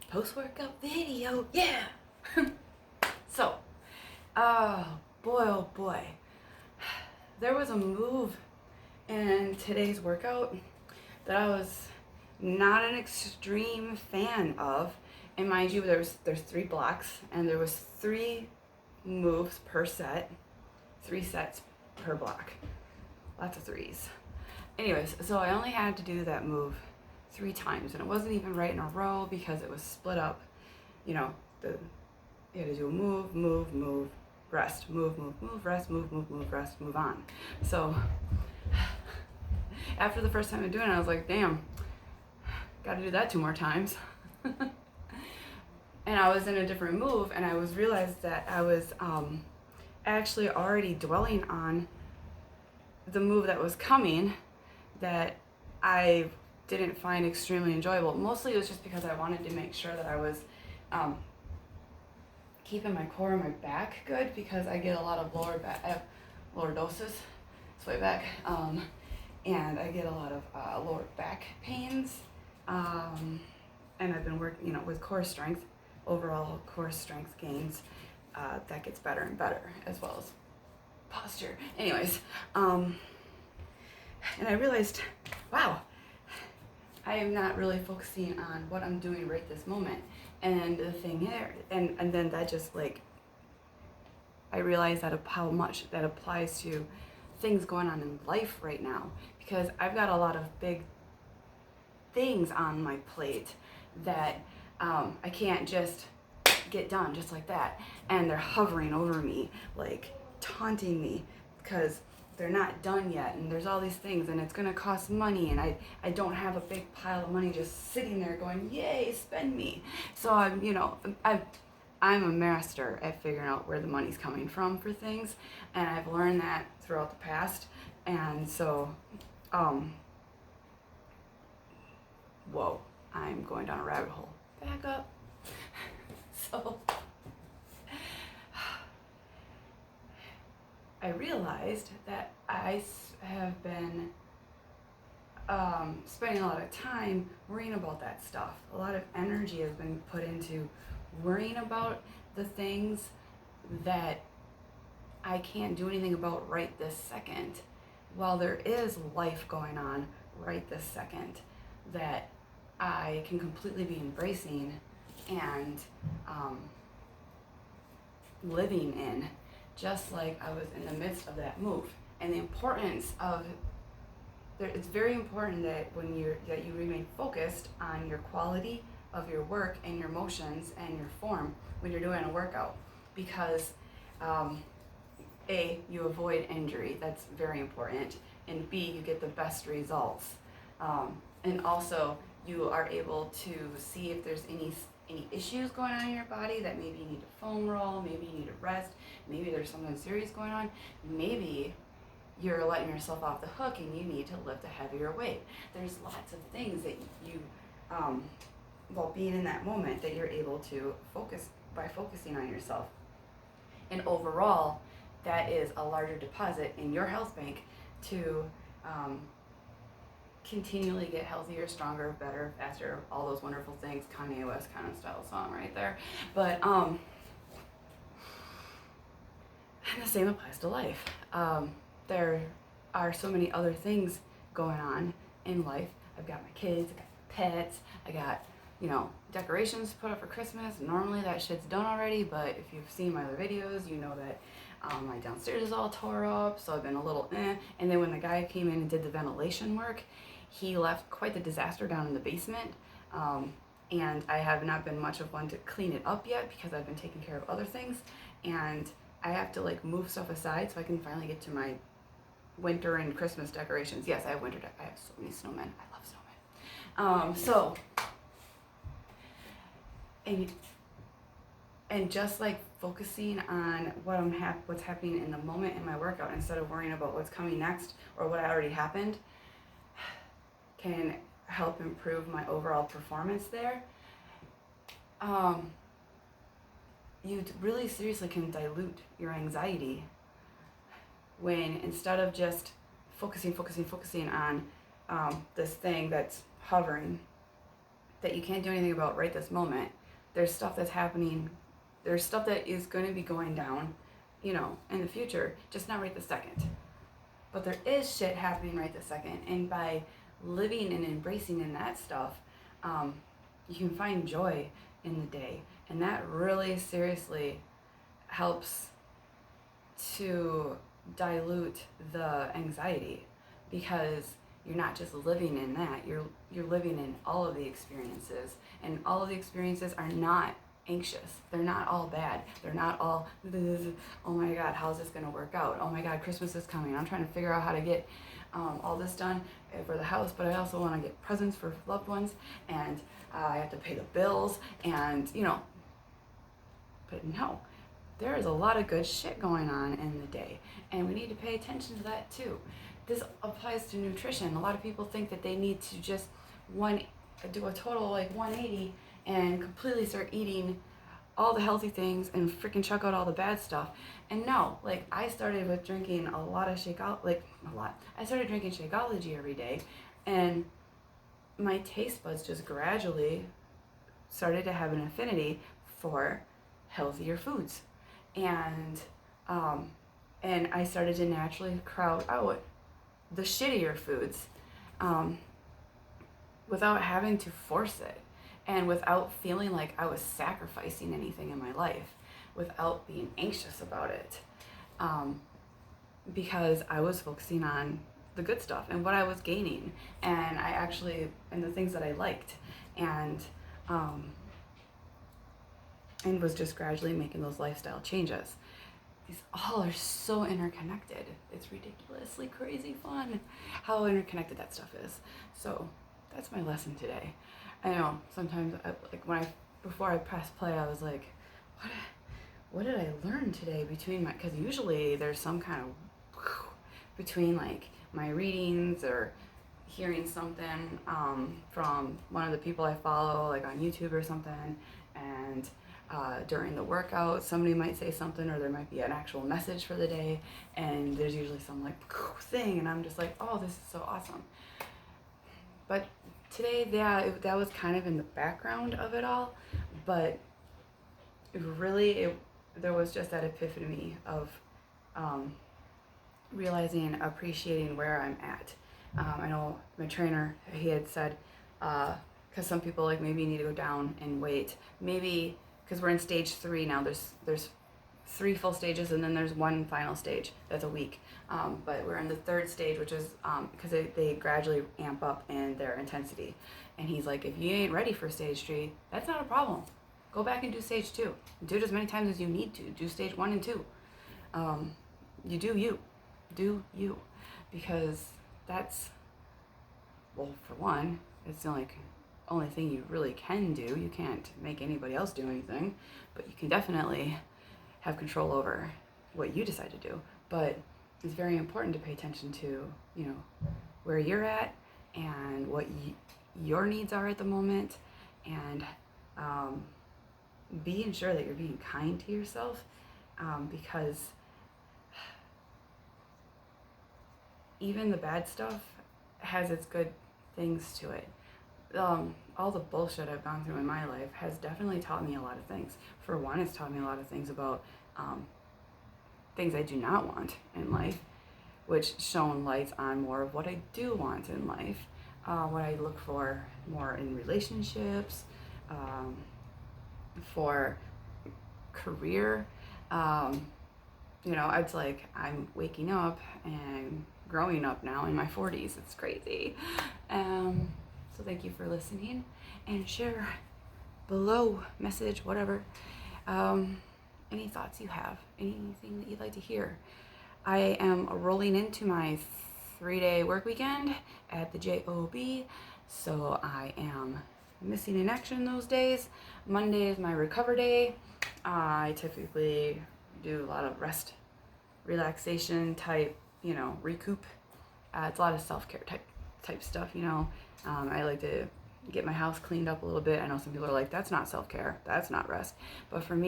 post-workout video, yeah. So, oh boy, there was a move in today's workout that I was not an extreme fan of. And mind you, there's 3 blocks, and there was 3 moves per set, 3 sets per block. Lots of 3s. Anyways, so I only had to do that move 3 times, and it wasn't even right in a row because it was split up. You know, you had to do a move, rest, move, rest, move, rest, move on. So after the first time of doing it, I was like, damn, gotta do that 2 more times. And I was in a different move, and I realized that I was actually already dwelling on the move that was coming that I didn't find extremely enjoyable. Mostly it was just because I wanted to make sure that I was keeping my core and my back good, because I get a lot of lower back, I have lordosis, sway back, and I get a lot of lower back pains, and I've been working, with core strength, overall core strength gains, that gets better and better, as well as posture. Anyways, and I realized, wow, I am not really focusing on what I'm doing right this moment. And the thing here, and then that just I realized that how much that applies to things going on in life right now, because I've got a lot of big things on my plate that I can't just get done just like that, and they're hovering over me, like taunting me because they're not done yet, and there's all these things, and it's gonna cost money, and I don't have a big pile of money just sitting there going, yay, spend me. So I'm a master at figuring out where the money's coming from for things, and I've learned that throughout the past. And so whoa, I'm going down a rabbit hole. Back up. So I realized that I have been spending a lot of time worrying about that stuff. A lot of energy has been put into worrying about the things that I can't do anything about right this second, while there is life going on right this second that I can completely be embracing and living in, just like I was in the midst of that move. And the importance of it's very important that that you remain focused on your quality of your work and your motions and your form when you're doing a workout, because A, you avoid injury, that's very important, and B, you get the best results, and also you are able to see if there's any issues going on in your body, that maybe you need to foam roll, maybe you need to rest, maybe there's something serious going on, maybe you're letting yourself off the hook and you need to lift a heavier weight. There's lots of things that you, while being in that moment, that you're able to focus by focusing on yourself. And overall, that is a larger deposit in your health bank to continually get healthier, stronger, better, faster, all those wonderful things. Kanye West kind of style song right there. But and the same applies to life. There are so many other things going on in life. I've got my kids, I got pets, I got, decorations to put up for Christmas. Normally that shit's done already, but if you've seen my other videos, you know that my downstairs is all tore up, so I've been a little And then when the guy came in and did the ventilation work, he left quite the disaster down in the basement. And I have not been much of one to clean it up yet because I've been taking care of other things. And I have to move stuff aside so I can finally get to my winter and Christmas decorations. Yes, I have I have so many snowmen. I love snowmen. And just focusing on what's happening in the moment in my workout, instead of worrying about what's coming next or what already happened, can help improve my overall performance there. You really seriously can dilute your anxiety when, instead of just focusing on this thing that's hovering, that you can't do anything about right this moment. There's stuff that's happening. There's stuff that is going to be going down, you know, in the future, just not right this second. But there is shit happening right this second. And by living and embracing in that stuff, you can find joy in the day. And that really seriously helps to dilute the anxiety, because you're not just living in that, you're living in all of the experiences, and all of the experiences are not anxious. They're not all bad. They're not all, oh my God, how's this gonna work out? Oh my God, Christmas is coming. I'm trying to figure out how to get all this done for the house, but I also want to get presents for loved ones, and I have to pay the bills, and you know, but no, there is a lot of good shit going on in the day, and we need to pay attention to that too. This applies to nutrition. A lot of people think that they need to just do a total like 180 and completely start eating all the healthy things and freaking chuck out all the bad stuff. And no, like I started with drinking a lot of I started drinking Shakeology every day, and my taste buds just gradually started to have an affinity for healthier foods. And I started to naturally crowd out the shittier foods without having to force it, and without feeling like I was sacrificing anything in my life, without being anxious about it, because I was focusing on the good stuff and what I was gaining, and the things that I liked, and was just gradually making those lifestyle changes. These all are so interconnected. It's ridiculously crazy fun how interconnected that stuff is. So that's my lesson today. I know sometimes before I pressed play, I was like, what did I learn today because usually there's some kind of between like my readings or hearing something from one of the people I follow, like on YouTube or something, and during the workout somebody might say something, or there might be an actual message for the day, and there's usually some like thing, and I'm just like, oh, this is so awesome. But today, that was kind of in the background of it all, but there was just that epiphany of realizing, appreciating where I'm at. I know my trainer, he had said, because some people like maybe need to go down in weight, maybe because we're in stage 3 now. There's 3 full stages, and then there's 1 final stage that's a week. But we're in the 3rd stage, which is because they gradually amp up in their intensity. And he's like, if you ain't ready for stage 3, that's not a problem. Go back and do stage 2. Do it as many times as you need to. Do stage 1 and 2. You do you. Do you. Because that's, well, for one, it's the only thing you really can do. You can't make anybody else do anything, but you can definitely have control over what you decide to do. But it's very important to pay attention to, you know, where you're at and what your needs are at the moment, and being sure that you're being kind to yourself, because even the bad stuff has its good things to it. All the bullshit I've gone through in my life has definitely taught me a lot of things. For one, it's taught me a lot of things about things I do not want in life, which shone light on more of what I do want in life, what I look for more in relationships, for career. You know, it's like I'm waking up and growing up now in my 40s. It's crazy. So thank you for listening, and share below, message, whatever, any thoughts you have, anything that you'd like to hear. I am rolling into my 3-day work weekend at the JOB, so I am missing in action those days. Monday is my recover day. I typically do a lot of rest, relaxation type, you know, recoup. It's a lot of self-care type stuff, you know. I like to get my house cleaned up a little bit. I know some people are like, that's not self-care, that's not rest. But for me,